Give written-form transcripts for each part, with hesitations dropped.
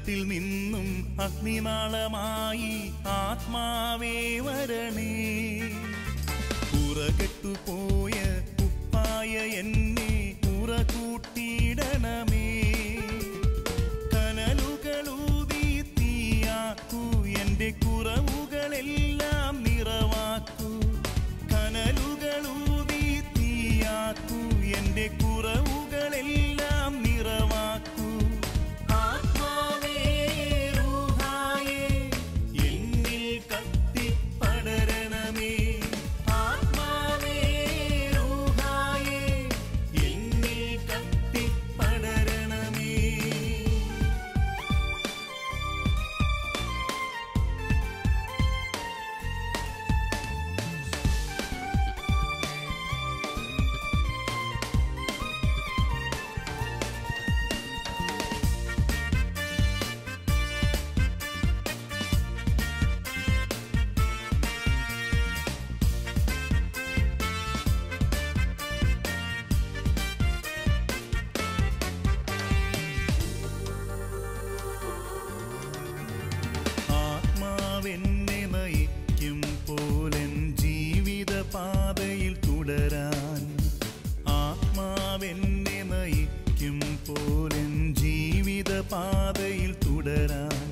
ഉദരത്തിൽ നിന്നും അഗ്നിനാളമായി ആത്മാവേ വരണേ. പുറകെട്ടുപോയ ഉപ്പായ എന്നെ പുറകൂട്ടിയിടണമേ. കനലുകളൂതി തീയാക്കൂ, എൻ്റെ കുറവുകളെല്ലാം നിറവാക്കൂ. കനലുകളൂതി തീയാക്കൂ, എൻ്റെ കുറവുകളെല്ലാം നിറവാക്കൂ. ആത്മാവേ റൂഹായേ എന്നിൽ കത്തിപ്പടരണമേ. ആത്മാവേ റൂഹായേ എന്നിൽ കത്തിപ്പടരണമേ. ആത്മാവെന്നെ നയിക്കും പോലെൻ ജീവിത പാതയിൽ തുടരാൻ. ആത്മാവെന്നെ നയിക്കും പോലെൻ ജീവിത പാതയിൽ തുടരാൻ.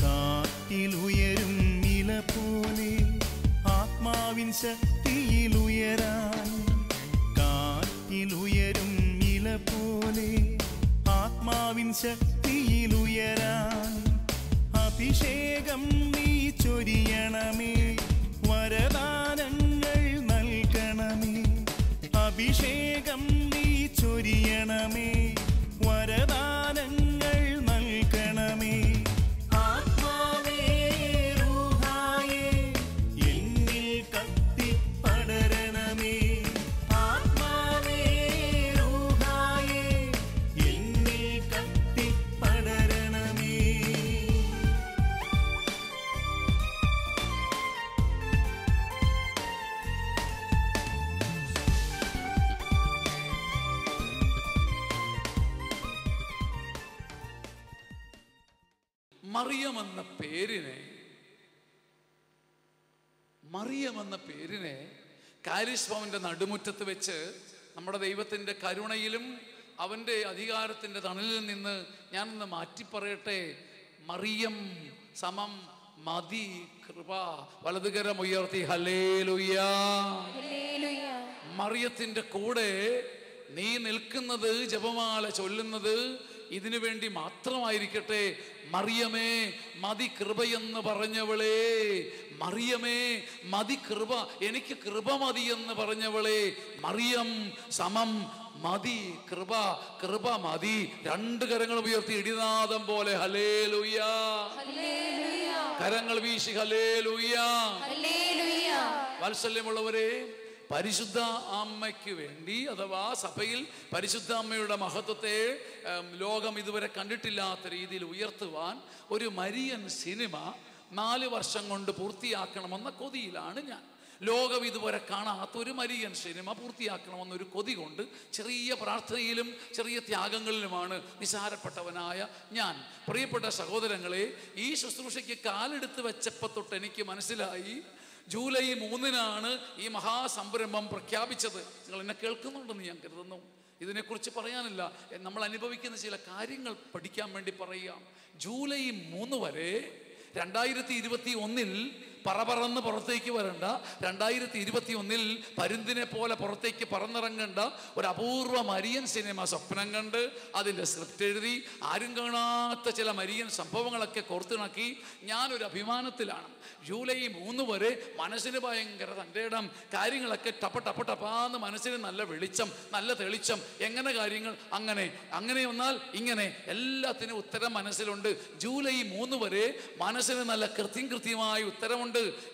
കാറ്റിലുയരും ഇല പോലെ ആത്മാവിൻ ശക്തിയിലുയരാൻ. കാറ്റിലുയരും ഇല പോലെ ആത്മാവിൻ ശക്തിയിലുയരാൻ. അഭിഷേകം നീ ചൊരിയണമേ, വരദാനങ്ങൾ നൽകണമേ. അഭിഷേകം നീ ചൊരിയണമേ, വരദാനങ്ങൾ നൽകണമേ. ആത്മാവേ റൂഹായേ എന്നിൽ കത്തിപ്പടരണമേ. ആത്മാവേ റൂഹായേ എന്നിൽ കത്തിപ്പടരണമേ. മറിയമെന്ന പേരിനെ കാരിസ്മാവിൻ്റെ നടുമുറ്റത്ത് വെച്ച് നമ്മുടെ ദൈവത്തിൻ്റെ കരുണയിലും അവൻ്റെ അധികാരത്തിൻ്റെ തണലിൽ നിന്ന് ഞാനൊന്ന് മാറ്റിപ്പറയട്ടെ. മറിയം സമം മതി കൃപ. വലതുകരം ഉയർത്തി ഹല്ലേലൂയാ. മറിയത്തിൻ്റെ കൂടെ നീ നിൽക്കുന്നത്, ജപമാല ചൊല്ലുന്നത് ഇതിനു വേണ്ടി മാത്രമായിരിക്കട്ടെ. മറിയമേ മതി കൃപയെന്ന് പറഞ്ഞവളെ, മറിയമേ മതി കൃപ, എനിക്ക് കൃപ മതി എന്ന് പറഞ്ഞവളെ. മറിയം സമം മതി കൃപ, കൃപ മതി. രണ്ട് കരങ്ങൾ ഉയർത്തി ഇടിനാദം പോലെ ഹല്ലേലൂയാ. കരങ്ങൾ വീശി ഹല്ലേലൂയാ. വാത്സല്യമുള്ളവരെ, പരിശുദ്ധ അമ്മയ്ക്ക് വേണ്ടി അഥവാ സഭയിൽ പരിശുദ്ധ അമ്മയുടെ മഹത്വത്തെ ലോകം ഇതുവരെ കണ്ടിട്ടില്ലാത്ത രീതിയിൽ ഉയർത്തുവാൻ ഒരു മരിയൻ സിനിമ 4 വർഷം കൊണ്ട് പൂർത്തിയാക്കണമെന്ന കൊതിയിലാണ് ഞാൻ. ലോകം ഇതുവരെ കാണാത്ത ഒരു മരിയൻ സിനിമ പൂർത്തിയാക്കണമെന്നൊരു കൊതി കൊണ്ട് ചെറിയ പ്രാർത്ഥനയിലും ചെറിയ ത്യാഗങ്ങളിലുമാണ് നിസാരപ്പെട്ടവനായ ഞാൻ. പ്രിയപ്പെട്ട സഹോദരങ്ങളെ, ഈ ശുശ്രൂഷയ്ക്ക് കാലെടുത്ത് വെച്ചപ്പോൾ തൊട്ട് എനിക്ക് മനസ്സിലായി, ജൂലൈ 3-നാണ് ഈ മഹാസംരംഭം പ്രഖ്യാപിച്ചത്. നിങ്ങൾ എന്നെ കേൾക്കുന്നുണ്ടെന്ന് ഞാൻ കരുതുന്നു. ഇതിനെക്കുറിച്ച് പറയാനില്ല, നമ്മൾ അനുഭവിക്കുന്ന ചില കാര്യങ്ങൾ പഠിക്കാൻ വേണ്ടി പറയാം. ജൂലൈ 3 വരെ 2021-ൽ പറന്ന് പുറത്തേക്ക് വരണ്ട, 2021-ൽ പരുന്തിനെ പോലെ പുറത്തേക്ക് പറന്നിറങ്ങേണ്ട ഒരു അപൂർവ മരിയൻ സിനിമ സ്വപ്നം കണ്ട് അതിൻ്റെ സ്ക്രിപ്റ്റ് എഴുതി ആരും കാണാത്ത ചില മരിയൻ സംഭവങ്ങളൊക്കെ കോർത്തിണക്കി ഞാനൊരു അഭിമാനത്തിലാണ്. ജൂലൈ 3 വരെ മനസ്സിന് ഭയങ്കര തൻ്റെ ഇടം, കാര്യങ്ങളൊക്കെ ടപ്പാന്ന് മനസ്സിന് നല്ല വെളിച്ചം, നല്ല തെളിച്ചം. എങ്ങനെ കാര്യങ്ങൾ അങ്ങനെ വന്നാൽ ഇങ്ങനെ എല്ലാത്തിനും ഉത്തരം മനസ്സിലുണ്ട്. ജൂലൈ 3 വരെ മനസ്സിന് നല്ല കൃത്യമായ ഉത്തരമുണ്ട്.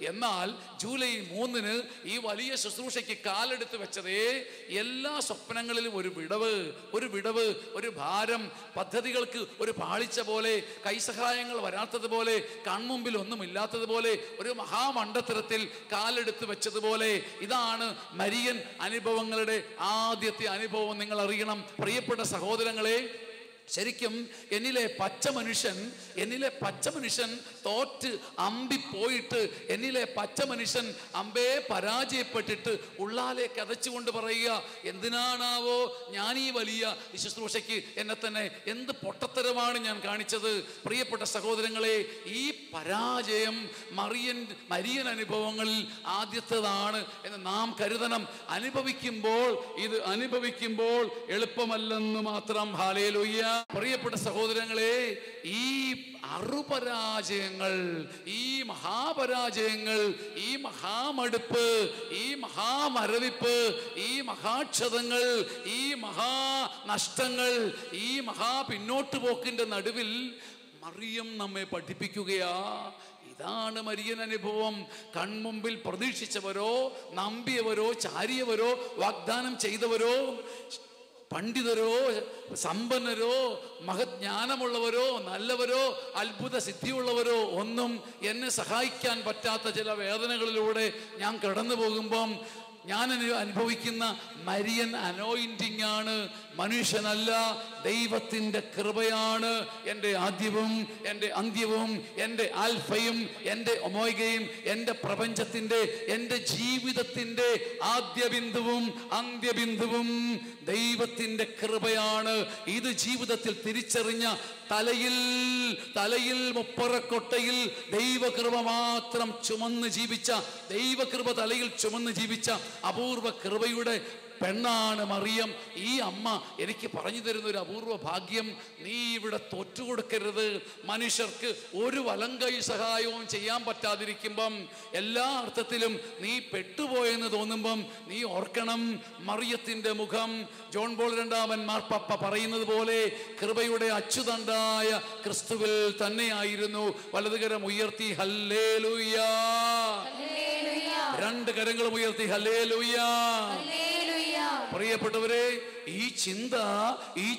എന്നാൽ ജൂലൈ 3-ന് ഈ വലിയ ശുശ്രൂഷയ്ക്ക് കാലെടുത്ത് വെച്ചതേ എല്ലാ സ്വപ്നങ്ങളിലും ഒരു വിടവ്, ഒരു ഭാരം, പദ്ധതികൾക്ക് ഒരു പാളിച്ച പോലെ, കൈസഹായങ്ങൾ വരാത്തതുപോലെ, കൺമുമ്പിൽ ഒന്നുമില്ലാത്തതുപോലെ, ഒരു മഹാമണ്ഡത്തരത്തിൽ കാലെടുത്ത് വെച്ചതുപോലെ. ഇതാണ് മരിയൻ അനുഭവങ്ങളുടെ ആദ്യത്തെ അനുഭവം. നിങ്ങൾ അറിയണം പ്രിയപ്പെട്ട സഹോദരങ്ങളെ, ശരിക്കും എന്നിലെ പച്ച മനുഷ്യൻ തോറ്റ് അമ്പിപ്പോയിട്ട്, എന്നിലെ പച്ച മനുഷ്യൻ അമ്പേ പരാജയപ്പെട്ടിട്ട് ഉള്ളാലെ കതച്ചുകൊണ്ട് പറയുക, എന്തിനാണാവോ ഞാൻ ഈ വലിയ ശുശ്രൂഷയ്ക്ക് എന്നെ തന്നെ എന്ത് പൊട്ടത്തരമാണ് ഞാൻ കാണിച്ചത്. പ്രിയപ്പെട്ട സഹോദരങ്ങളെ, ഈ പരാജയം മരിയൻ അനുഭവങ്ങളിൽ ആദ്യത്തേതാണ് എന്ന് നാം കരുതണം. ഇത് അനുഭവിക്കുമ്പോൾ എളുപ്പമല്ലെന്ന് മാത്രം. ഹല്ലേലൂയ. പ്രിയപ്പെട്ട സഹോദരങ്ങളെ, ഈ അറുപരാജയങ്ങൾ, ഈ മഹാപരാജയങ്ങൾ, ഈ മഹാമടുപ്പ്, ഈ മഹാമരവിപ്പ്, ഈ മഹാക്ഷതങ്ങൾ, ഈ മഹാനഷ്ടങ്ങൾ, ഈ മഹാപിന്നോട്ട് പോക്കിന്റെ നടുവിൽ മറിയം നമ്മെ പഠിപ്പിക്കുകയാ. ഇതാണ് മരിയൻ അനുഭവം. കൺമുമ്പിൽ പ്രതീക്ഷിച്ചവരോ നമ്പിയവരോ ചാരിയവരോ വാഗ്ദാനം ചെയ്തവരോ പണ്ഡിതരോ സമ്പന്നരോ മഹജ്ഞാനമുള്ളവരോ നല്ലവരോ അത്ഭുത സിദ്ധിയുള്ളവരോ ഒന്നും എന്നെ സഹായിക്കാൻ പറ്റാത്ത ചില വേദനകളിലൂടെ ഞാൻ കടന്നു പോകുമ്പം ഞാൻ അനുഭവിക്കുന്ന മരിയൻ അനോയിന്റിംഗ് ആണ്. മനുഷ്യനല്ല, ദൈവത്തിൻ്റെ കൃപയാണ് എൻ്റെ ആദ്യവും എൻ്റെ അന്ത്യവും, എൻ്റെ ആൽഫയും എൻ്റെ ഒമേഗയും, എൻ്റെ പ്രപഞ്ചത്തിൻ്റെ, എൻ്റെ ജീവിതത്തിൻ്റെ ആദ്യബിന്ദുവും അന്ത്യബിന്ദുവും ദൈവത്തിൻ്റെ കൃപയാണ്. ഇത് ജീവിതത്തിൽ തിരിച്ചറിഞ്ഞ തലയിൽ മുപ്പറക്കൊട്ടയിൽ ദൈവകൃപ മാത്രം ചുമന്ന് ജീവിച്ച, ദൈവകൃപ തലയിൽ ചുമന്ന് ജീവിച്ച അപൂർവ കൃപയുടെ പെണ്ണാണ് മറിയം. ഈ അമ്മ എനിക്ക് പറഞ്ഞു തരുന്ന ഒരു അപൂർവ ഭാഗ്യം, നീ ഇവിടെ തോറ്റുകൊടുക്കരുത്. മനുഷ്യർക്ക് ഒരു വലങ്കൈ സഹായവും ചെയ്യാൻ പറ്റാതിരിക്കുമ്പം, എല്ലാ അർത്ഥത്തിലും നീ പെട്ടുപോയെന്ന് തോന്നുമ്പം നീ ഓർക്കണം, മറിയത്തിൻ്റെ മുഖം ജോൺ പോൾ രണ്ടാമൻ മാർപ്പാപ്പ പറയുന്നത് പോലെ കൃപയുടെ അച്ചുതണ്ടായ ക്രിസ്തുവിൽ തന്നെയായിരുന്നു. വലതുകരം ഉയർത്തി ഹല്ലേലൂയ, രണ്ട് കരങ്ങളും ഉയർത്തി ഹല്ലേലൂയ. പ്രിയപ്പെട്ടവരെ, ഈ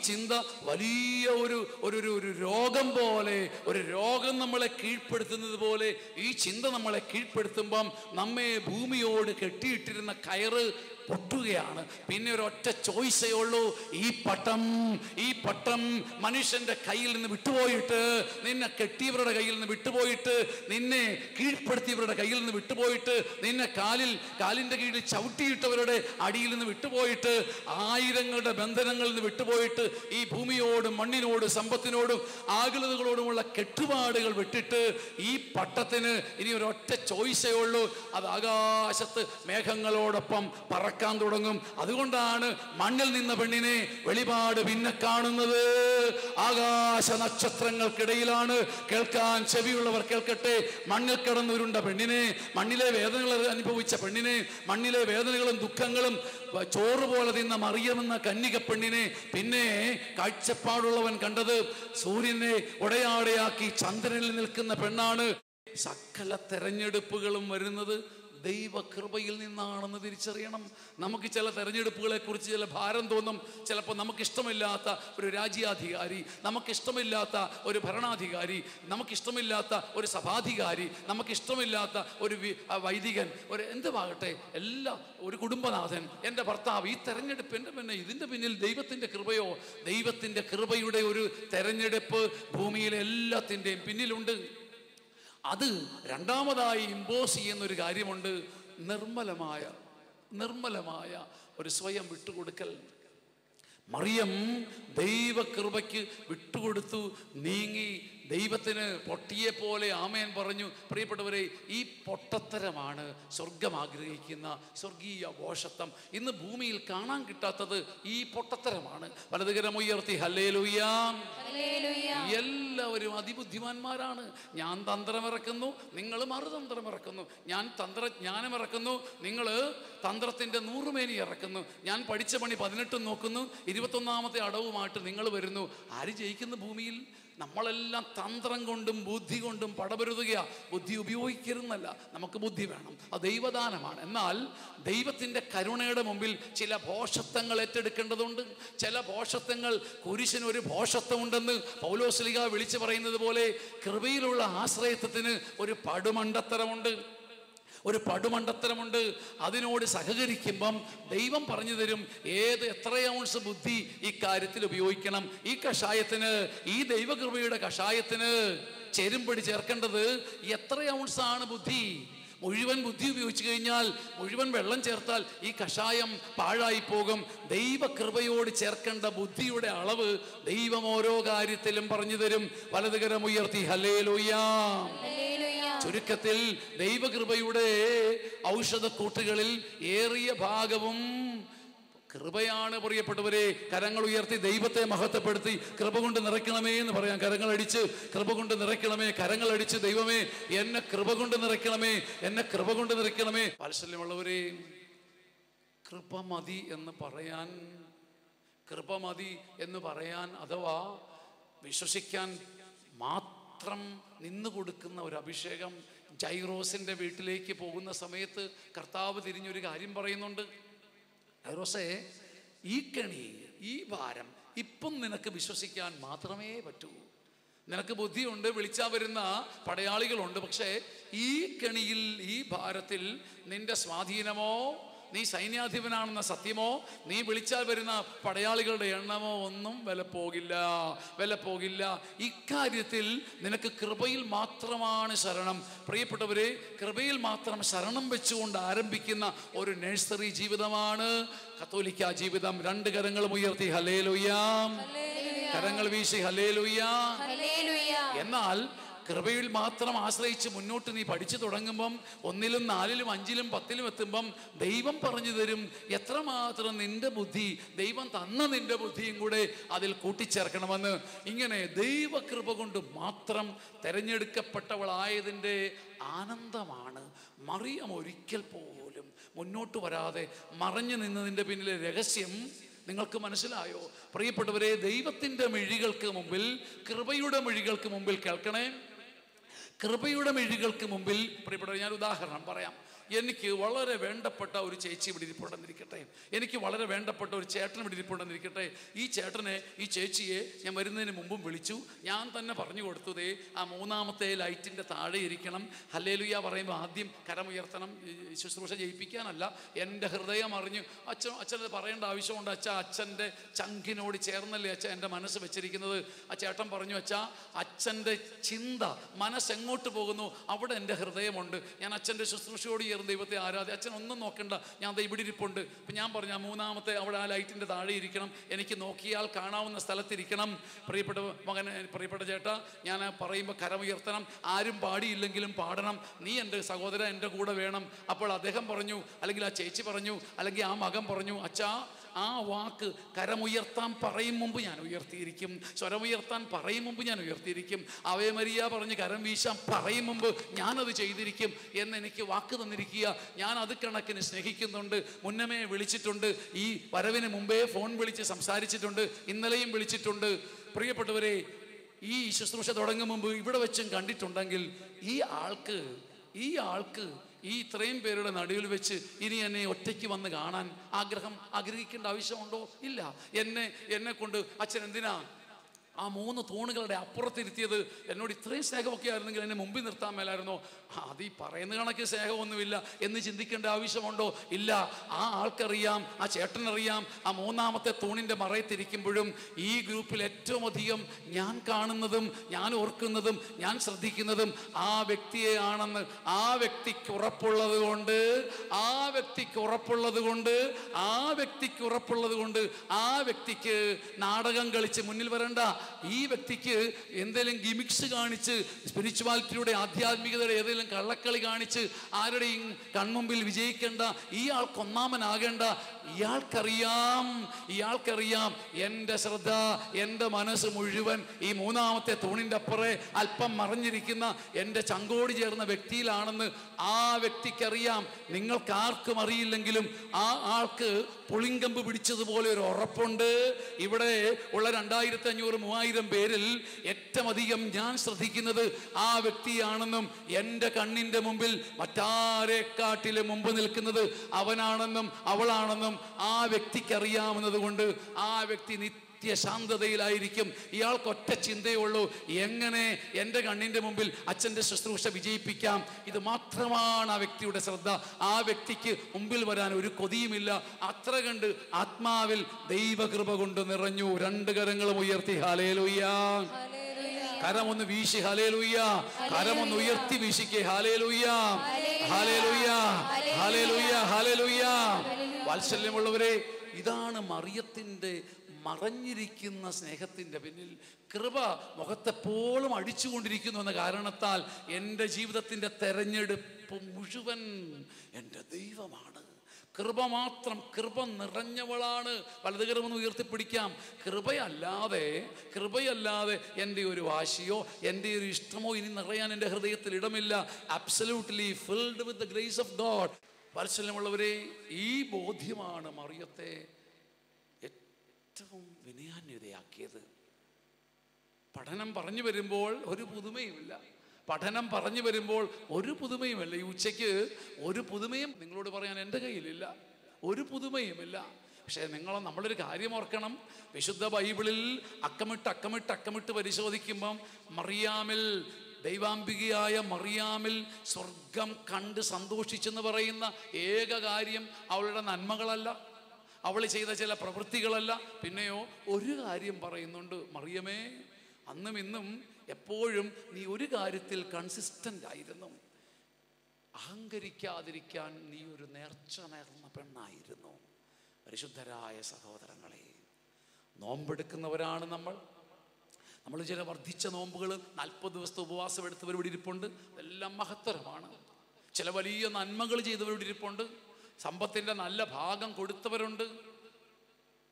ചിന്ത വലിയ ഒരു രോഗം പോലെ, ഒരു രോഗം നമ്മളെ കീഴ്പ്പെടുത്തുന്നത് പോലെ ഈ ചിന്ത നമ്മളെ കീഴ്പ്പെടുത്തുമ്പം നമ്മെ ഭൂമിയോട് കെട്ടിയിട്ടിരുന്ന കയറ് പൊട്ടുകയാണ്. പിന്നെ ഒരൊറ്റ ചോയ്സേ ഉള്ളൂ, ഈ പട്ടം മനുഷ്യന്റെ കയ്യിൽ നിന്ന് വിട്ടുപോയിട്ട്, നിന്നെ കെട്ടിയവരുടെ കയ്യിൽ നിന്ന് വിട്ടുപോയിട്ട്, നിന്നെ കീഴ്പ്പെടുത്തിയവരുടെ കയ്യിൽ നിന്ന് വിട്ടുപോയിട്ട്, നിന്നെ കാലിന്റെ കീഴിൽ ചവിട്ടിയിട്ടവരുടെ അടിയിൽ നിന്ന് വിട്ടുപോയിട്ട്, ആയിരങ്ങളുടെ ബന്ധനങ്ങളിൽ നിന്ന് വിട്ടുപോയിട്ട്, ഈ ഭൂമിയോടും മണ്ണിനോടും സമ്പത്തിനോടും ആകുലതകളോടുമുള്ള കെട്ടുപാടുകൾ വിട്ടിട്ട് ഈ പട്ടത്തിന് ഇനി ഒരൊറ്റ ചോയ്സേ ഉള്ളൂ, അത് ആകാശത്ത് മേഘങ്ങളോടൊപ്പം പറക്കാൻ തുടങ്ങും. അതുകൊണ്ടാണ് മണ്ണിൽ നിന്ന പെണ്ണിനെ വെളിപാട് പിന്നെ കാണുന്നത്. ആകാശ നക്ഷത്രങ്ങൾക്കിടയിലാണ്, കേൾക്കാൻ ചെവിയുള്ളവർ കേൾക്കട്ടെ. മണ്ണിൽ കിടന്നുരുണ്ട പെണ്ണിനെ, മണ്ണിലെ വേദനകൾ അനുഭവിച്ച പെണ്ണിനെ, മണ്ണിലെ വേദനകളും ദുഃഖങ്ങളും ചോറ് പോലെ തിന്ന മറിയമെന്ന കന്യക പെണ്ണിനെ പിന്നെ കാഴ്ചപ്പാടുള്ളവൻ കണ്ടത് സൂര്യനെ ഉടയാടയാക്കി ചന്ദ്രനിൽ നിൽക്കുന്ന പെണ്ണാണ്. സകല തെരഞ്ഞെടുപ്പുകളും വരുന്നത് ദൈവകൃപയിൽ നിന്നാണെന്ന് തിരിച്ചറിയണം. നമുക്ക് ചില തെരഞ്ഞെടുപ്പുകളെ കുറിച്ച് ചില ഭാരം തോന്നും. ചിലപ്പോൾ നമുക്കിഷ്ടമില്ലാത്ത ഒരു രാജ്യാധികാരി, നമുക്കിഷ്ടമില്ലാത്ത ഒരു ഭരണാധികാരി, നമുക്കിഷ്ടമില്ലാത്ത ഒരു സഭാധികാരി, നമുക്കിഷ്ടമില്ലാത്ത ഒരു വൈദികൻ, ഒരു എന്തുവാകട്ടെ, ഒരു കുടുംബനാഥൻ, എൻ്റെ ഭർത്താവ്. ഈ തെരഞ്ഞെടുപ്പ് എൻ്റെ പിന്നെ ഇതിൻ്റെ പിന്നിൽ ദൈവത്തിൻ്റെ കൃപയോ, ദൈവത്തിൻ്റെ കൃപയുടെ ഒരു തെരഞ്ഞെടുപ്പ് ഭൂമിയിലെ എല്ലാത്തിൻ്റെയും പിന്നിലുണ്ട്. അത് രണ്ടാമതായി ഇമ്പോസ് ചെയ്യുന്നൊരു കാര്യമുണ്ട്, നിർമ്മലമായ ഒരു സ്വയം വിട്ടുകൊടുക്കൽ. മറിയം ദൈവകൃപയ്ക്ക് വിട്ടുകൊടുത്തു, നീങ്ങി, ദൈവത്തിന് പൊട്ടിയെ പോലെ ആമേൻ പറഞ്ഞു. പ്രിയപ്പെട്ടവരെ, ഈ പൊട്ടത്തരമാണ് സ്വർഗം ആഗ്രഹിക്കുന്ന സ്വർഗീയ ഭോഷത്വം. ഇന്ന് ഭൂമിയിൽ കാണാൻ കിട്ടാത്തത് ഈ പൊട്ടത്തരമാണ്. വലതുകരം ഉയർത്തി ഹല്ലേലൂയ. എല്ലാവരും അതിബുദ്ധിമാന്മാരാണ്. ഞാൻ തന്ത്രമിറക്കുന്നു, നിങ്ങൾ മറുതന്ത്രമിറക്കുന്നു. ഞാൻ തന്ത്രജ്ഞാനമിറക്കുന്നു, നിങ്ങൾ തന്ത്രത്തിൻ്റെ 100 മേനി ഇറക്കുന്നു. ഞാൻ പഠിച്ച പണി 18 നോക്കുന്നു, 21ാമത്തെ അടവുമായിട്ട് നിങ്ങൾ വരുന്നു. ആര് ജയിക്കുന്നു ഭൂമിയിൽ? നമ്മളെല്ലാം തന്ത്രം കൊണ്ടും ബുദ്ധി കൊണ്ടും പടപൊരുതുകയാ. ബുദ്ധി ഉപയോഗിക്കരുന്നല്ല, നമുക്ക് ബുദ്ധി വേണം, അത് ദൈവദാനമാണ്. എന്നാൽ ദൈവത്തിൻ്റെ കരുണയുടെ മുമ്പിൽ ചില ഭോഷത്വങ്ങൾ ഏറ്റെടുക്കേണ്ടതുണ്ട്. ചില ഭോഷത്വങ്ങൾ, കുരിശിനൊരു ഭോഷത്വമുണ്ടെന്ന് പൗലോസ്ലീഹ വിളിച്ചു പറയുന്നത് പോലെ കൃപയിലുള്ള ആശ്രയത്വത്തിന് ഒരു പടുമണ്ടത്തരമുണ്ട്. ഒരു പടുമണ്ടത്തരമുണ്ട്. അതിനോട് സഹകരിക്കുമ്പം ദൈവം പറഞ്ഞു തരും എത്ര ഔൺസ് ബുദ്ധി ഈ കാര്യത്തിൽ ഉപയോഗിക്കണം. ഈ കഷായത്തിന്, ഈ ദൈവകൃപയുടെ കഷായത്തിന് ചേരുംപടി ചേർക്കേണ്ടത് എത്ര ഔൺസാണ് ബുദ്ധി. മുഴുവൻ ബുദ്ധി ഉപയോഗിച്ചു കഴിഞ്ഞാൽ, മുഴുവൻ വെള്ളം ചേർത്താൽ ഈ കഷായം പാഴായി പോകും. ദൈവകൃപയോട് ചേർക്കേണ്ട ബുദ്ധിയുടെ അളവ് ദൈവം ഓരോ കാര്യത്തിലും പറഞ്ഞു തരും. വലതുകരം ഉയർത്തി ഹല്ലേലൂയ. ചുരുക്കത്തിൽ ദൈവകൃപയുടെ ഔഷധക്കൂട്ടുകളിൽ ഏറിയ ഭാഗവും കൃപയാണ്. പ്രിയപ്പെട്ടവരെ, കരങ്ങൾ ഉയർത്തി ദൈവത്തെ മഹത്വപ്പെടുത്തി കൃപ കൊണ്ട് നിറയ്ക്കണമേ എന്ന് പറയാം. കരങ്ങൾ അടിച്ച് കൃപ കൊണ്ട് നിറയ്ക്കണമേ. കരങ്ങൾ അടിച്ച് ദൈവമേ എന്നെ കൃപ കൊണ്ട് നിറയ്ക്കണമേ, എന്നെ കൃപ കൊണ്ട് നിറയ്ക്കണമേ. വാത്സല്യമുള്ളവരെ, കൃപ മതി എന്ന് പറയാൻ, കൃപ മതി എന്ന് പറയാൻ അഥവാ വിശ്വസിക്കാൻ മാത്രം നിന്നു കൊടുക്കുന്ന ഒരു അഭിഷേകം. ജൈറോസിന്റെ വീട്ടിലേക്ക് പോകുന്ന സമയത്ത് കർത്താവ് തിരിഞ്ഞൊരു കാര്യം പറയുന്നുണ്ട്. ജൈറോസേ, ഈ കെണി, ഈ ഭാരം ഇപ്പം നിനക്ക് വിശ്വസിക്കാൻ മാത്രമേ പറ്റൂ. നിനക്ക് ബുദ്ധിയുണ്ട്, വിളിച്ചാൽ വരുന്ന പടയാളികളുണ്ട്. പക്ഷേ ഈ കെണിയിൽ, ഈ ഭാരത്തിൽ നിന്റെ സ്വാധീനമോ, നീ സൈന്യാധിപനാണെന്ന സത്യമോ, നീ വിളിച്ചാൽ വരുന്ന പടയാളികളുടെ എണ്ണമോ ഒന്നും വില പോകില്ല. ഇക്കാര്യത്തിൽ നിനക്ക് കൃപയിൽ മാത്രമാണ് ശരണം. പ്രിയപ്പെട്ടവരെ, കൃപയിൽ മാത്രം ശരണം വെച്ചുകൊണ്ട് ആരംഭിക്കുന്ന ഒരു നഴ്സറി ജീവിതമാണ് കത്തോലിക്ക ജീവിതം. രണ്ട് കരങ്ങളും ഉയർത്തി ഹല്ലേലൂയ, കരങ്ങൾ വീശി ഹല്ലേലൂയ. എന്നാൽ കൃപയിൽ മാത്രം ആശ്രയിച്ച് മുന്നോട്ട് നീ പഠിച്ചു തുടങ്ങുമ്പം 1-ലും 4-ലും 5-ലും 10-ലും എത്തുമ്പം ദൈവം പറഞ്ഞു തരും എത്രമാത്രം നിന്റെ ബുദ്ധി, ദൈവം തന്ന നിന്റെ ബുദ്ധിയും കൂടെ അതിൽ കൂട്ടിച്ചേർക്കണമെന്ന്. ഇങ്ങനെ ദൈവകൃപ കൊണ്ട് മാത്രം തെരഞ്ഞെടുക്കപ്പെട്ടവളായതിൻ്റെ ആനന്ദമാണ്. മറിയം ഒരിക്കൽ പോലും മുന്നോട്ട് വരാതെ മറഞ്ഞു നിന്നതിൻ്റെ പിന്നിലെ രഹസ്യം നിങ്ങൾക്ക് മനസ്സിലായോ? പ്രിയപ്പെട്ടവരെ, ദൈവത്തിൻ്റെ മിഴികൾക്ക് മുമ്പിൽ, കൃപയുടെ മിഴികൾക്ക് മുമ്പിൽ കേൾക്കണേ, കൃപയുടെ മിഴികൾക്ക് മുമ്പിൽ. പ്രിയപ്പെട്ടവരെ, ഞാൻ ഉദാഹരണം പറയാം. എനിക്ക് വളരെ വേണ്ടപ്പെട്ട ഒരു ചേച്ചി ഇവിടെ ഇരിപ്പുണ്ടെന്നിരിക്കട്ടെ, എനിക്ക് വളരെ വേണ്ടപ്പെട്ട ഒരു ചേട്ടൻ ഇവിടെ ഇരിപ്പുണ്ടെന്നിരിക്കട്ടെ. ഈ ചേട്ടനെ, ഈ ചേച്ചിയെ ഞാൻ വരുന്നതിന് മുമ്പും വിളിച്ചു. ഞാൻ തന്നെ പറഞ്ഞു കൊടുത്തതേ ആ 3-ാമത്തെ ലൈറ്റിൻ്റെ താഴെ ഇരിക്കണം. ഹല്ലേലൂയ പറയുമ്പോൾ ആദ്യം കരമുയർത്തണം. ശുശ്രൂഷ ജയിപ്പിക്കാനല്ല, എൻ്റെ ഹൃദയം അറിഞ്ഞു. അച്ഛനത് പറയേണ്ട ആവശ്യമുണ്ട്. അച്ഛൻ്റെ ചങ്കിനോട് ചേർന്നല്ലേ അച്ഛൻ എൻ്റെ മനസ്സ് വെച്ചിരിക്കുന്നത്. ആ ചേട്ടൻ പറഞ്ഞു, അച്ഛൻ്റെ ചിന്ത, മനസ്സെങ്ങോട്ട് പോകുന്നു അവിടെ എൻ്റെ ഹൃദയമുണ്ട്. ഞാൻ അച്ഛൻ്റെ ശുശ്രൂഷയോട് ദൈവത്തെ അച്ഛൻ ഒന്നും നോക്കണ്ട, ഞാൻ ഇവിടെ ഇരിപ്പുണ്ട്. ഇപ്പം ഞാൻ പറഞ്ഞു, 3-ാമത്തെ അവിടെ ആ ലൈറ്റിൻ്റെ താഴെ ഇരിക്കണം, എനിക്ക് നോക്കിയാൽ കാണാവുന്ന സ്ഥലത്തിരിക്കണം. പ്രിയപ്പെട്ട മകൻ, പ്രിയപ്പെട്ട ചേട്ടാ, ഞാൻ പറയുമ്പോൾ കരമുയർത്തണം. ആരും പാടിയില്ലെങ്കിലും പാടണം. നീ എൻ്റെ സഹോദരൻ എൻ്റെ കൂടെ വേണം. അപ്പോൾ അദ്ദേഹം പറഞ്ഞു, അല്ലെങ്കിൽ ആ ചേച്ചി പറഞ്ഞു, അല്ലെങ്കിൽ ആ മകൻ പറഞ്ഞു, അച്ഛാ, ആ വാക്ക് കരമുയർത്താൻ പറയും മുമ്പ് ഞാൻ ഉയർത്തിയിരിക്കും, സ്വരമുയർത്താൻ പറയും മുമ്പ് ഞാൻ ഉയർത്തിയിരിക്കും, അവേ മരിയ പറഞ്ഞ് കരം വീശാൻ പറയും മുമ്പ് ഞാനത് ചെയ്തിരിക്കും എന്നെനിക്ക് വാക്ക് തന്നിരിക്കുക. ഞാൻ അത് കണക്കിന് സ്നേഹിക്കുന്നുണ്ട്. മുന്നമേ വിളിച്ചിട്ടുണ്ട്, ഈ വരവിന് മുമ്പേ ഫോൺ വിളിച്ച് സംസാരിച്ചിട്ടുണ്ട്, ഇന്നലെയും വിളിച്ചിട്ടുണ്ട്. പ്രിയപ്പെട്ടവരെ, ഈ ശുശ്രൂഷ തുടങ്ങും മുമ്പ് ഇവിടെ വെച്ചും കണ്ടിട്ടുണ്ടെങ്കിൽ ഈ ആൾക്ക് ഈ ഇത്രയും പേരുടെ നടുവിൽ വെച്ച് ഇനി എന്നെ ഒറ്റയ്ക്ക് വന്ന് കാണാൻ ആഗ്രഹിക്കേണ്ട ആവശ്യമുണ്ടോ? ഇല്ല. എന്നെ കൊണ്ട് അച്ഛൻ എന്തിനാ ആ 3 തൂണുകളുടെ അപ്പുറത്തിരുത്തിയത്? എന്നോട് ഇത്രയും സ്നേഹമൊക്കെ ആയിരുന്നെങ്കിൽ എന്നെ മുമ്പിൽ നിർത്താൻ മേലായിരുന്നോ? അത് ഈ പറയുന്ന കണക്ക് സ്നേഹമൊന്നുമില്ല എന്ന് ചിന്തിക്കേണ്ട ആവശ്യമുണ്ടോ? ഇല്ല. ആ ആൾക്കറിയാം, ആ ചേട്ടനറിയാം, ആ 3-ാമത്തെ തൂണിൻ്റെ മറയത്തിരിക്കുമ്പോഴും ഈ ഗ്രൂപ്പിൽ ഏറ്റവും അധികം ഞാൻ കാണുന്നതും ഞാൻ ഓർക്കുന്നതും ഞാൻ ശ്രദ്ധിക്കുന്നതും ആ വ്യക്തിയെ ആണെന്ന്. ആ വ്യക്തിക്ക് ഉറപ്പുള്ളത് കൊണ്ട് ആ വ്യക്തിക്ക് നാടകം കളിച്ച് മുന്നിൽ വരണ്ട. ഈ വ്യക്തിക്ക് എന്തെങ്കിലും ഗിമിക്സ് കാണിച്ച്, സ്പിരിച്വാലിറ്റിയുടെ, ആധ്യാത്മികതയുടെ ഏതെങ്കിലും കള്ളക്കളി കാണിച്ച് ആരുടെയും കൺമുമ്പിൽ വിജയിക്കേണ്ട. ഈ ആൾക്ക് ഒന്നാമനാകേണ്ട. ഇയാൾക്കറിയാം എൻ്റെ ശ്രദ്ധ, എൻ്റെ മനസ്സ് മുഴുവൻ ഈ 3-ാമത്തെ തൂണിൻ്റെ അപ്പുറേ അല്പം മറഞ്ഞിരിക്കുന്ന എൻ്റെ ചങ്കോട് ചേർന്ന വ്യക്തിയിലാണെന്ന് ആ വ്യക്തിക്കറിയാം. നിങ്ങൾക്കാർക്കും അറിയില്ലെങ്കിലും ആ ആൾക്ക് പുളിങ്കമ്പ് പിടിച്ചതുപോലെ ഒരു ഉറപ്പുണ്ട്. ഇവിടെ ഉള്ള 2500-3000 പേരിൽ ഏറ്റവും അധികം ഞാൻ ശ്രദ്ധിക്കുന്നത് ആ വ്യക്തിയാണെന്നും, എൻ്റെ കണ്ണിൻ്റെ മുമ്പിൽ മറ്റാരെക്കാട്ടിലും മുമ്പ് നിൽക്കുന്നത് അവനാണെന്നും അവളാണെന്നും ആ വ്യക്തിക്ക് അറിയാവുന്നത് കൊണ്ട് ആ വ്യക്തി പറ്റിയ ശാന്തതയിലായിരിക്കും. ഇയാൾക്ക് ഒറ്റ ചിന്തയുള്ളൂ, എങ്ങനെ എൻ്റെ കണ്ണിൻ്റെ മുമ്പിൽ അച്ഛൻ്റെ ശുശ്രൂഷ വിജയിപ്പിക്കാം. ഇത് മാത്രമാണ് ആ വ്യക്തിയുടെ ശ്രദ്ധ. ആ വ്യക്തിക്ക് മുമ്പിൽ വരാൻ ഒരു കൊതിയുമില്ല. അത്ര കണ്ട് ആത്മാവിൽ ദൈവകൃപ കൊണ്ട് നിറഞ്ഞു. രണ്ട് കരങ്ങളും ഉയർത്തി ഹല്ലേലൂയ. കരമൊന്ന് വീശി ഹല്ലേലൂയ. കരമൊന്ന് ഉയർത്തി വീശിക്കേ ഹല്ലേലൂയ, ഹല്ലേലൂയ, ഹല്ലേലൂയ, ഹല്ലേലൂയ. വാത്സല്യമുള്ളവരെ, ഇതാണ് മറിയത്തിൻ്റെ മറഞ്ഞിരിക്കുന്ന സ്നേഹത്തിൻ്റെ പിന്നിൽ. കൃപ മുഖത്തെപ്പോഴും അടിച്ചുകൊണ്ടിരിക്കുന്നു എന്ന കാരണത്താൽ എൻ്റെ ജീവിതത്തിൻ്റെ തെരഞ്ഞെടുപ്പ് മുഴുവൻ എൻ്റെ ദൈവമാണ്. കൃപ മാത്രം, കൃപ നിറഞ്ഞവളാണ്. വലതുകരമൊന്ന് ഉയർത്തിപ്പിടിക്കാം. കൃപയല്ലാതെ എൻ്റെ ഒരു വാശിയോ എൻ്റെ ഒരു ഇഷ്ടമോ ഇനി നിറയാൻ എൻ്റെ ഹൃദയത്തിൽ ഇടമില്ല. Absolutely filled with the grace of God. വാത്സല്യമുള്ളവരെ, ഈ ബോധ്യമാണ് മറിയത്തെ ഏറ്റവും വിനയാന്വിതയാക്കിയത്. പഠനം പറഞ്ഞു വരുമ്പോൾ ഒരു പുതുമയുമില്ല. ഈ ഉച്ചയ്ക്ക് ഒരു പുതുമയും നിങ്ങളോട് പറയാൻ എൻ്റെ കയ്യിലില്ല, ഒരു പുതുമയുമില്ല. പക്ഷേ നമ്മളൊരു കാര്യം ഓർക്കണം. വിശുദ്ധ ബൈബിളിൽ അക്കമിട്ട് പരിശോധിക്കുമ്പം മറിയാമിൽ, ദൈവാംബികയായ മറിയാമിൽ സ്വർഗം കണ്ട് സന്തോഷിച്ചെന്ന് പറയുന്ന ഏക കാര്യം അവളുടെ നന്മകളല്ല, അവൾ ചെയ്ത ചില പ്രവൃത്തികളല്ല. പിന്നെയോ ഒരു കാര്യം പറയുന്നുണ്ട്, മറിയമേ, അന്നും ഇന്നും എപ്പോഴും നീ ഒരു കാര്യത്തിൽ കൺസിസ്റ്റൻ്റ് ആയിരുന്നു. അഹങ്കരിക്കാതിരിക്കാൻ നീ ഒരു നേർച്ച നേർന്ന പെണ്ണായിരുന്നു. പരിശുദ്ധരായ സഹോദരങ്ങളെ, നോമ്പെടുക്കുന്നവരാണ് നമ്മൾ ചില വർദ്ധിച്ച നോമ്പുകൾ, 40 ദിവസത്തെ ഉപവാസം എടുത്തവരിവിടെ ഇരിപ്പുണ്ട്. എല്ലാം മഹത്തരമാണ്. ചില വലിയ നന്മകൾ ചെയ്തവരിവിടെ ഇരിപ്പുണ്ട്. സമ്പത്തിൻ്റെ നല്ല ഭാഗം കൊടുത്തവരുണ്ട്.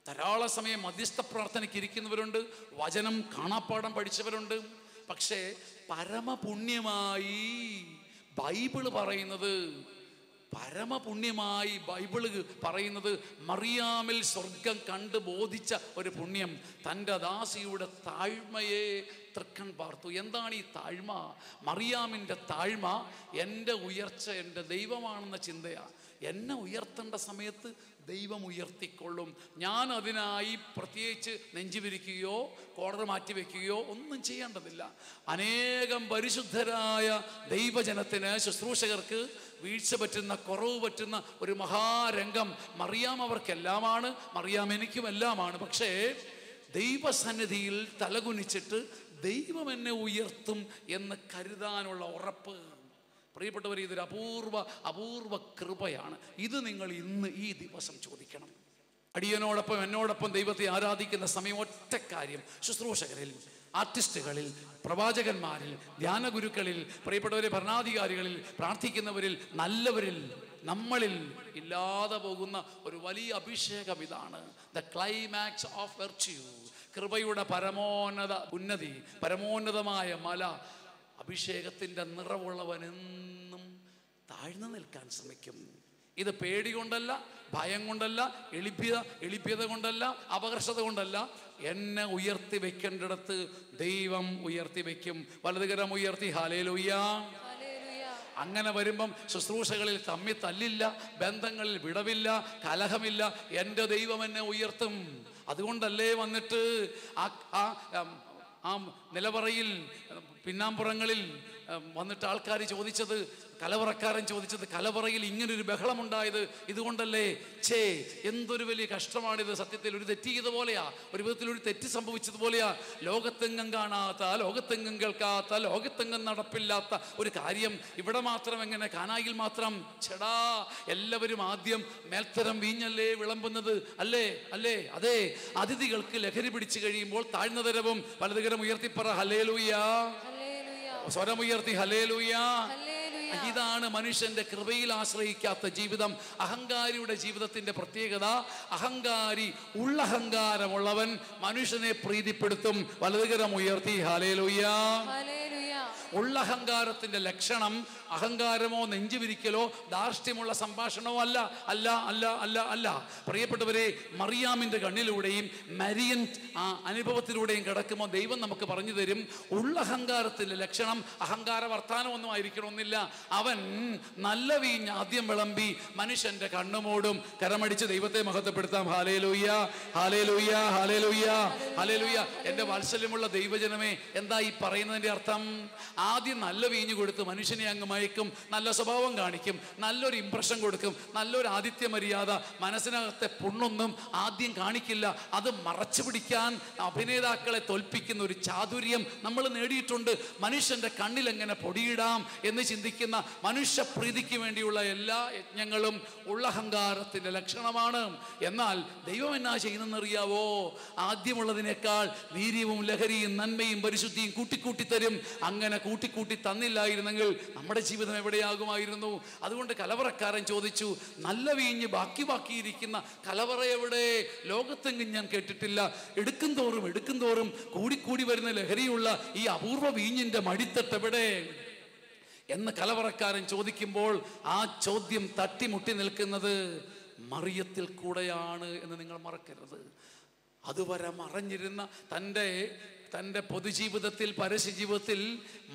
ധാരാളം സമയം മധ്യസ്ഥ പ്രാർത്ഥനയ്ക്ക് ഇരിക്കുന്നവരുണ്ട്. വചനം കാണാപ്പാഠം പഠിച്ചവരുണ്ട്. പക്ഷേ പരമപുണ്യമായി ബൈബിള് പറയുന്നത് മറിയാമിൽ സ്വർഗം കണ്ട് ബോധിച്ച ഒരു പുണ്യം, തൻ്റെ ദാസിയുടെ താഴ്മയെ തൃക്കൺ പാർത്തു. എന്താണ് ഈ താഴ്മ? മറിയാമിൻ്റെ താഴ്മ എൻ്റെ ഉയർച്ച എൻ്റെ ദൈവമാണെന്ന ചിന്തയാണ്. എന്നെ ഉയർത്തേണ്ട സമയത്ത് ദൈവം ഉയർത്തിക്കൊള്ളും. ഞാൻ അതിനായി പ്രത്യേകിച്ച് നെഞ്ചുവിരിക്കുകയോ കോടർ മാറ്റിവെക്കുകയോ ഒന്നും ചെയ്യേണ്ടതില്ല. അനേകം പരിശുദ്ധരായ ദൈവജനത്തിന്, ശുശ്രൂഷകർക്ക് വീഴ്ച പറ്റുന്ന, കുറവ് പറ്റുന്ന ഒരു മഹാരംഗം. മറിയാം അവർക്കെല്ലാമാണ്, മറിയാം എനിക്കുമെല്ലാമാണ്. പക്ഷേ ദൈവസന്നിധിയിൽ തലകുനിച്ചിട്ട് ദൈവം എന്നെ ഉയർത്തും എന്ന് കരുതാനുള്ള ഉറപ്പ്, പ്രിയപ്പെട്ടവർ, ഇതൊരു അപൂർവ കൃപയാണ്. ഇത് നിങ്ങൾ ഇന്ന് ഈ ദിവസം ചോദിക്കണം. അടിയനോടൊപ്പം എന്നോടൊപ്പം ദൈവത്തെ ആരാധിക്കുന്ന സമയം ഒറ്റ കാര്യം, ശുശ്രൂഷകരിൽ, ആർട്ടിസ്റ്റുകളിൽ, പ്രവാചകന്മാരിൽ, ധ്യാനഗുരുക്കളിൽ, പ്രിയപ്പെട്ടവരെ ഭരണാധികാരികളിൽ, പ്രാർത്ഥിക്കുന്നവരിൽ, നല്ലവരിൽ, നമ്മളിൽ ഇല്ലാതെ പോകുന്ന ഒരു വലിയ അഭിഷേകം ഇതാണ്. The climax of virtue. കൃപയുടെ ഉന്നതി, പരമോന്നതമായ മല. അഭിഷേകത്തിൻ്റെ നിറവുള്ളവനെന്നും താഴ്ന്നു നിൽക്കാൻ ശ്രമിക്കും. ഇത് പേടി കൊണ്ടല്ല, ഭയം കൊണ്ടല്ല, എളിപ്യത കൊണ്ടല്ല, അപകർഷത കൊണ്ടല്ല. എന്നെ ഉയർത്തി വെക്കേണ്ടിടത്ത് ദൈവം ഉയർത്തി വെക്കും. വലതുകരം ഉയർത്തി ഹല്ലേലൂയ. അങ്ങനെ വരുമ്പം ശുശ്രൂഷകളിൽ തമ്മിൽ തല്ലില്ല, ബന്ധങ്ങളിൽ വിടവില്ല, കലഹമില്ല. എൻ്റെ ദൈവം എന്നെ ഉയർത്തും. അതുകൊണ്ടല്ലേ വന്നിട്ട് ആ നിലവറയിൽ, പിന്നാമ്പുറങ്ങളിൽ വന്നിട്ട് ആൾക്കാർ ചോദിച്ചത്, കലവറക്കാരൻ ചോദിച്ചത്, കലവറയിൽ ഇങ്ങനൊരു ബഹളമുണ്ടായത് ഇതുകൊണ്ടല്ലേ? എന്തൊരു വലിയ കഷ്ടമാണിത്. സത്യത്തിൽ ഒരു തെറ്റ് ചെയ്ത പോലെയാ, ഒരു വിധത്തിൽ ഒരു തെറ്റ് സംഭവിച്ചതുപോലെയാ. ലോകത്തെങ്ങും കാണാത്ത, ലോകത്തെങ്ങും കേൾക്കാത്ത, ലോകത്തെങ്ങും നടപ്പില്ലാത്ത ഒരു കാര്യം ഇവിടെ മാത്രം. എങ്ങനെ കാനായിൽ മാത്രം? ചെടാ, എല്ലാവരും ആദ്യം മേൽത്തരം വീഞ്ഞല്ലേ വിളമ്പുന്നത്? അല്ലേ? അതെ. അതിഥികൾക്ക് ലഹരി പിടിച്ചു കഴിയുമ്പോൾ താഴ്ന്നതരവും വലതുകരം ഉയർത്തിപ്പറ ഹല്ലേലൂയ. സ്വരമുയർത്തി ഹല്ലേലൂയ. ഇതാണ് മനുഷ്യന്റെ കൃപയിൽ ആശ്രയിക്കാത്ത ജീവിതം. അഹങ്കാരിയുടെ ജീവിതത്തിന്റെ പ്രത്യേകത, അഹങ്കാരി, ഉള്ളഹങ്കാരമുള്ളവൻ മനുഷ്യനെ പ്രീതിപ്പെടുത്തും. വലതുകരം ഉയർത്തി ഹല്ലേലൂയ. ഉള്ളഹങ്കാരത്തിന്റെ ലക്ഷണം അഹങ്കാരമോ നെഞ്ചുവിരിക്കലോ ധാർഷ്ട്യമുള്ള സംഭാഷണമോ അല്ല അല്ല അല്ല അല്ല അല്ല. പ്രിയപ്പെട്ടവരെ, മറിയാമിന്റെ കണ്ണിലൂടെയും മരിയൻ അനുഭവത്തിലൂടെയും കിടക്കുമ്പോൾ ദൈവം നമുക്ക് പറഞ്ഞു തരും, ഉള്ളഹങ്കാരത്തിന്റെ ലക്ഷണം അഹങ്കാര വർത്താനമൊന്നും ആയിരിക്കണമെന്നില്ല. അവൻ നല്ല വീഞ്ഞ് ആദ്യം വിളമ്പി മനുഷ്യന്റെ കണ്ണുമൂടും. കരമടിച്ച് ദൈവത്തെ മഹത്വപ്പെടുത്താം. Hallelujah, hallelujah, hallelujah, hallelujah. എൻ്റെ വാത്സല്യമുള്ള ദൈവജനമേ, എന്താ ഈ പറയുന്നതിൻ്റെ അർത്ഥം? ആദ്യം നല്ല വീഞ്ഞ് കൊടുത്ത് മനുഷ്യനെ അങ്ങ് മയക്കും, നല്ല സ്വഭാവം കാണിക്കും, നല്ലൊരു ഇംപ്രഷൻ കൊടുക്കും, നല്ലൊരു ആതിഥ്യ മര്യാദ, മനസ്സിനകത്തെ പുണ്ണൊന്നും ആദ്യം കാണിക്കില്ല. അത് മറച്ചു പിടിക്കാൻ അഭിനേതാക്കളെ തോൽപ്പിക്കുന്ന ഒരു ചാതുര്യം നമ്മൾ നേടിയിട്ടുണ്ട്. മനുഷ്യന്റെ കണ്ണിൽ എങ്ങനെ പൊടിയിടാം എന്ന് ചിന്തിക്കുന്ന മനുഷ്യപ്രീതിക്ക് വേണ്ടിയുള്ള എല്ലാ യജ്ഞങ്ങളും ഉള്ളഹങ്കാരത്തിന്റെ ലക്ഷണമാണ്. എന്നാൽ ദൈവം എന്നാ ചെയ്യുന്നതെന്നറിയാവോ? ആദ്യമുള്ളതിനേക്കാൾ വീര്യവും ലഹരിയും നന്മയും പരിശുദ്ധിയും കൂട്ടിക്കൂട്ടി തരും. അങ്ങനെ കൂട്ടിക്കൂട്ടി തന്നില്ലായിരുന്നെങ്കിൽ നമ്മുടെ ജീവിതം എവിടെയാകുമായിരുന്നു? അതുകൊണ്ട് കലവറക്കാരൻ ചോദിച്ചു, നല്ല വീഞ്ഞ് ബാക്കിയിരിക്കുന്ന കലവറ എവിടെ? ലോകത്തെങ്ങും ഞാൻ കേട്ടിട്ടില്ല. എടുക്കും തോറും കൂടിക്കൂടി വരുന്ന ലഹരിയുള്ള ഈ അപൂർവ വീഞ്ഞിന്റെ മടിത്തട്ട് എവിടെ എന്ന് കലവറക്കാരൻ ചോദിക്കുമ്പോൾ ആ ചോദ്യം തട്ടിമുട്ടി നിൽക്കുന്നത് മറിയത്തിൽ കൂടെയാണ് എന്ന് നിങ്ങൾ മറക്കരുത്. അതുവരെ മറഞ്ഞിരുന്ന തൻ്റെ പൊതുജീവിതത്തിൽ, പരസ്യജീവിതത്തിൽ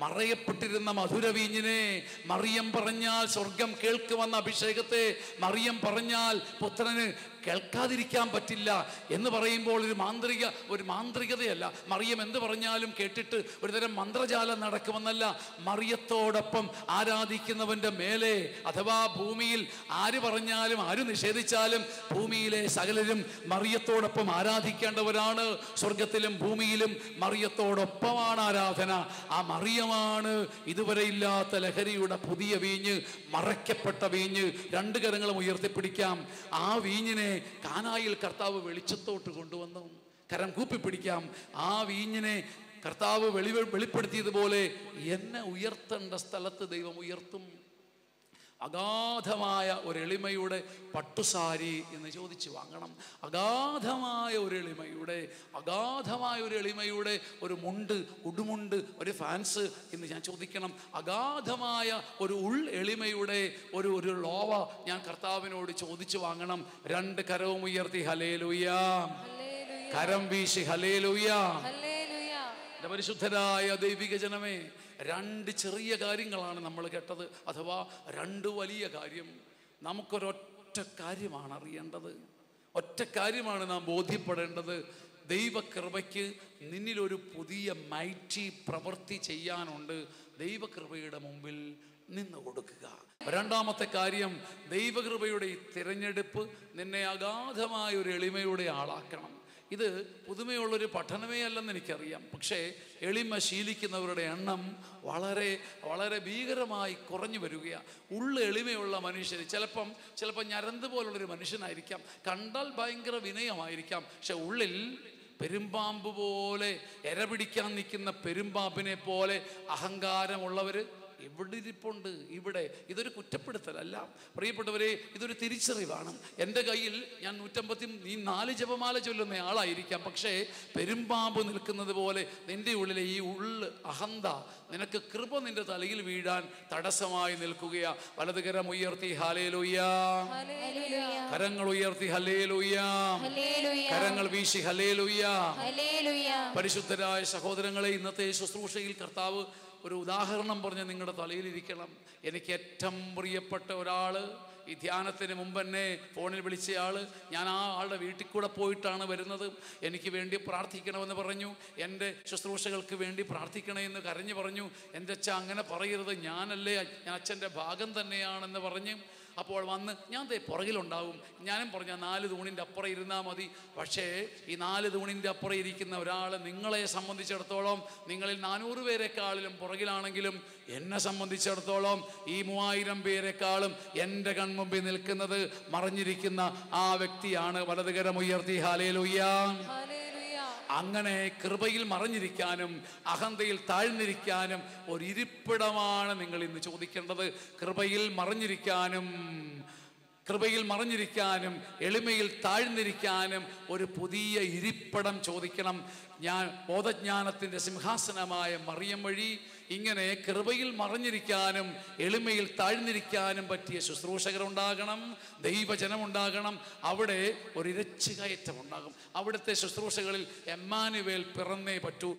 മറയപ്പെട്ടിരുന്ന മധുരവീഞ്ഞിനെ, മറിയം പറഞ്ഞാൽ സ്വർഗം കേൾക്കുമെന്ന അഭിഷേകത്തെ, മറിയം പറഞ്ഞാൽ പുത്രന് കേൾക്കാതിരിക്കാൻ പറ്റില്ല എന്ന് പറയുമ്പോൾ ഒരു മാന്ത്രികതയല്ല. മറിയം എന്ത് പറഞ്ഞാലും കേട്ടിട്ട് ഒരുതരം മന്ത്രജാലം നടക്കുമെന്നല്ല. മറിയത്തോടൊപ്പം ആരാധിക്കുന്നവന്റെ മേലെ, അഥവാ ഭൂമിയിൽ ആര് പറഞ്ഞാലും ആര് നിഷേധിച്ചാലും ഭൂമിയിലെ സകലരും മറിയത്തോടൊപ്പം ആരാധിക്കേണ്ടവരാണ്. സ്വർഗത്തിലും ഭൂമിയിലും മറിയത്തോടൊപ്പമാണ് ആരാധന. ആ മറിയമാണ് ഇതുവരെ ഇല്ലാത്ത ലഹരിയുടെ പുതിയ വീഞ്ഞ്, മറയ്ക്കപ്പെട്ട വീഞ്ഞ്. രണ്ട് കരങ്ങളും ഉയർത്തിപ്പിടിക്കാം. ആ വീഞ്ഞിനെ കാനായിൽ കർത്താവ് വെളിച്ചത്തോട്ട് കൊണ്ടുവന്നു. കരം കൂപ്പിപ്പിടിക്കാം. ആ വീഞ്ഞിനെ കർത്താവ് വെളിപ്പെടുത്തിയതുപോലെ എന്നെ ഉയർത്തേണ്ട സ്ഥലത്ത് ദൈവം ഉയർത്തും. അഗാധമായ ഒരു എളിമയുടെ പട്ടുസാരി എന്ന് ചോദിച്ചു വാങ്ങണം. അഗാധമായ ഒരു എളിമയുടെ ഒരു മുണ്ട്, ഉടുമുണ്ട്, ഒരു ഫാൻസ് എന്ന് ഞാൻ ചോദിക്കണം. അഗാധമായ ഒരു എളിമയുടെ ഒരു ലോവ ഞാൻ കർത്താവിനോട് ചോദിച്ചു വാങ്ങണം. രണ്ട് കരവും ഉയർത്തി ഹല്ലേലൂയ, കരം വീശി ഹല്ലേലൂയ. പരിശുദ്ധരായ ദൈവിക ജനമേ, രണ്ട് ചെറിയ കാര്യങ്ങളാണ് നമ്മൾ കേട്ടത്, അഥവാ രണ്ട് വലിയ കാര്യം. നമുക്കൊരൊറ്റ കാര്യമാണ് അറിയേണ്ടത്, ഒറ്റ കാര്യമാണ് നാം ബോധ്യപ്പെടേണ്ടത്. ദൈവകൃപയ്ക്ക് നിന്നിലൊരു പുതിയ മൈറ്റി പ്രവൃത്തി ചെയ്യാനുണ്ട്. ദൈവകൃപയുടെ മുമ്പിൽ നിന്ന് കൊടുക്കുക. രണ്ടാമത്തെ കാര്യം, ദൈവകൃപയുടെ ഈ തിരഞ്ഞെടുപ്പ് നിന്നെ അഗാധമായ ഒരു എളിമയുടെ ആളാക്കണം. ഇത് പുതുമയുള്ളൊരു പഠനമേ അല്ലെന്ന് എനിക്കറിയാം. പക്ഷേ എളിമ ശീലിക്കുന്നവരുടെ എണ്ണം വളരെ വളരെ ഭീകരമായി കുറഞ്ഞു വരികയാണ്. എളിമയുള്ള മനുഷ്യർ ചിലപ്പം ഞരന്ത് പോലുള്ളൊരു മനുഷ്യനായിരിക്കാം, കണ്ടാൽ ഭയങ്കര വിനയമായിരിക്കാം, പക്ഷെ ഉള്ളിൽ പെരുമ്പാമ്പ് പോലെ, എരപിടിക്കാൻ നിൽക്കുന്ന പെരുമ്പാമ്പിനെ പോലെ അഹങ്കാരമുള്ളവർ ഇവിടെ ഇരിപ്പുണ്ട്. ഇവിടെ ഇതൊരു കുറ്റപ്പെടുത്തലല്ല പ്രിയപ്പെട്ടവരെ, ഇതൊരു തിരിച്ചറിവാണ്. എൻ്റെ കയ്യിൽ ഞാൻ 154 ജപമാല ചൊല്ലുന്ന ആളായിരിക്കാം, പക്ഷേ പെരുമ്പാമ്പ് നിൽക്കുന്നത് പോലെ നിന്റെ ഉള്ളിലെ ഈ അഹന്ത, നിനക്ക് കൃപ നിന്റെ തലയിൽ വീഴാൻ തടസ്സമായി നിൽക്കുകയാ. വലതുകരം ഉയർത്തി ഹല്ലേലൂയ, കരങ്ങൾ ഉയർത്തി ഹല്ലേലൂയ, കരങ്ങൾ വീശി ഹല്ലേലൂയ. പരിശുദ്ധരായ സഹോദരങ്ങളെ, ഇന്നത്തെ ശുശ്രൂഷയിൽ കർത്താവ് ഒരു ഉദാഹരണം പറഞ്ഞ് നിങ്ങളുടെ തലയിലിരിക്കണം. എനിക്ക് ഏറ്റവും പ്രിയപ്പെട്ട ഒരാൾ, ഈ ധ്യാനത്തിന് മുമ്പ് എന്നെ ഫോണിൽ വിളിച്ചയാൾ, ഞാൻ ആ ആളുടെ വീട്ടിൽ കൂടെ പോയിട്ടാണ് വരുന്നത്. എനിക്ക് വേണ്ടി പ്രാർത്ഥിക്കണമെന്ന് പറഞ്ഞു, എൻ്റെ ശുശ്രൂഷകൾക്ക് വേണ്ടി പ്രാർത്ഥിക്കണമെന്ന് കരഞ്ഞു പറഞ്ഞു. എൻ്റെ അച്ഛൻ അങ്ങനെ പറയരുത്, ഞാനല്ലേ, ഞാൻ അച്ഛൻ്റെ ഭാഗം തന്നെയാണെന്ന് പറഞ്ഞ് അപ്പോൾ വന്ന് ഞാൻ പുറകിലുണ്ടാവും. ഞാനും പറഞ്ഞ 4 തൂണിൻ്റെ അപ്പുറം ഇരുന്നാൽ മതി. പക്ഷേ ഈ 4 തൂണിൻ്റെ അപ്പുറം ഇരിക്കുന്ന ഒരാൾ നിങ്ങളെ സംബന്ധിച്ചിടത്തോളം, നിങ്ങളിൽ 400 പേരെക്കാളിലും പുറകിലാണെങ്കിലും എന്നെ സംബന്ധിച്ചിടത്തോളം ഈ 3000 പേരെക്കാളും എൻ്റെ കൺമുമ്പിൽ നിൽക്കുന്നത് മറഞ്ഞിരിക്കുന്ന ആ വ്യക്തിയാണ്. വലതുകരം ഉയർത്തി ഹല്ലേലൂയ. അങ്ങനെ കൃപയിൽ മറഞ്ഞിരിക്കാനും അഹന്തയിൽ താഴ്ന്നിരിക്കാനും ഒരിരിപ്പിടമാണ് നിങ്ങൾ ഇന്ന് ചോദിക്കേണ്ടത്. കൃപയിൽ മറഞ്ഞിരിക്കാനും എളിമയിൽ താഴ്ന്നിരിക്കാനും ഒരു പുതിയ ഇരിപ്പിടം ചോദിക്കണം. ഞാൻ ബോധജ്ഞാനത്തിൻ്റെ സിംഹാസനമായ മറിയം വഴി ഇങ്ങനെ കൃപയിൽ മറഞ്ഞിരിക്കാനും എളിമയിൽ താഴ്ന്നിരിക്കാനും പറ്റിയ ശുശ്രൂഷകരുണ്ടാകണം, ദൈവജനമുണ്ടാകണം. അവിടെ ഒരു ഇരച്ചുകയറ്റം ഉണ്ടാകും. അവിടുത്തെ ശുശ്രൂഷകളിൽ എമ്മാനുവേൽ പിറന്നേ പറ്റൂ.